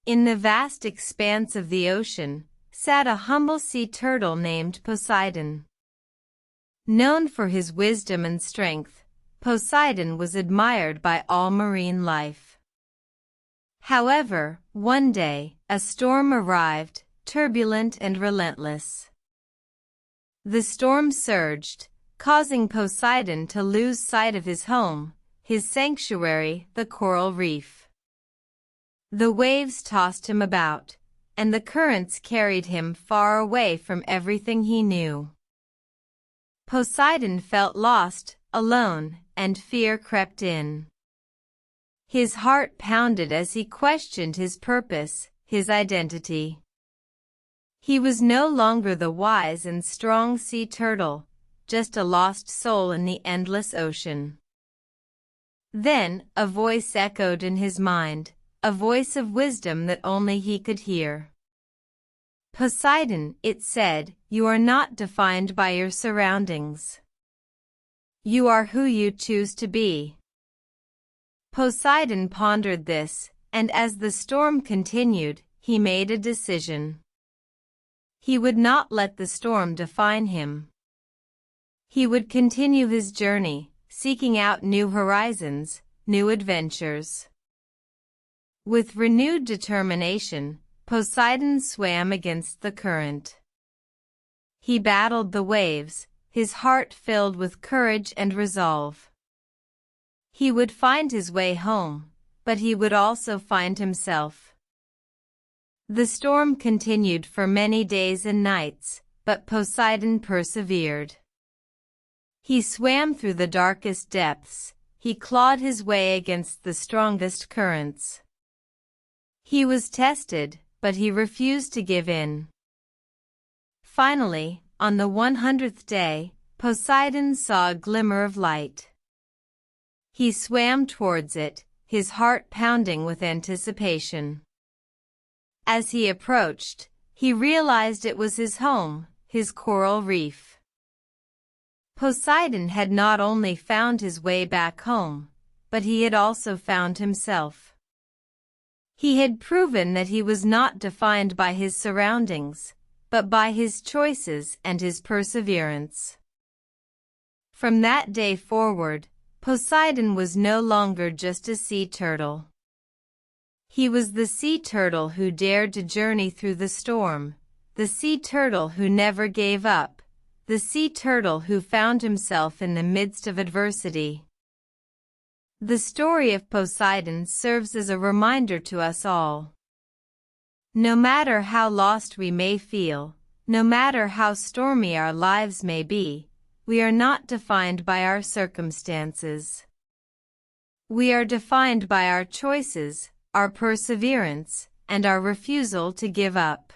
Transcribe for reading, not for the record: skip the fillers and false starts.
In the vast expanse of the ocean sat a humble sea turtle named Poseidon. Known for his wisdom and strength, Poseidon was admired by all marine life. However, one day, a storm arrived, turbulent and relentless. The storm surged, causing Poseidon to lose sight of his home, his sanctuary, the coral reef. The waves tossed him about, and the currents carried him far away from everything he knew. Poseidon felt lost, alone, and fear crept in. His heart pounded as he questioned his purpose, his identity. He was no longer the wise and strong sea turtle, just a lost soul in the endless ocean. Then, a voice echoed in his mind, a voice of wisdom that only he could hear. "Poseidon," it said, "you are not defined by your surroundings. You are who you choose to be." Poseidon pondered this, and as the storm continued, he made a decision. He would not let the storm define him. He would continue his journey, seeking out new horizons, new adventures. With renewed determination, Poseidon swam against the current. He battled the waves, his heart filled with courage and resolve. He would find his way home, but he would also find himself. The storm continued for many days and nights, but Poseidon persevered. He swam through the darkest depths, he clawed his way against the strongest currents. He was tested, but he refused to give in. Finally, on the 100th day, Poseidon saw a glimmer of light. He swam towards it, his heart pounding with anticipation. As he approached, he realized it was his home, his coral reef. Poseidon had not only found his way back home, but he had also found himself. He had proven that he was not defined by his surroundings, but by his choices and his perseverance. From that day forward, Poseidon was no longer just a sea turtle. He was the sea turtle who dared to journey through the storm, the sea turtle who never gave up, the sea turtle who found himself in the midst of adversity. The story of Poseidon serves as a reminder to us all. No matter how lost we may feel, no matter how stormy our lives may be, we are not defined by our circumstances. We are defined by our choices, our perseverance, and our refusal to give up.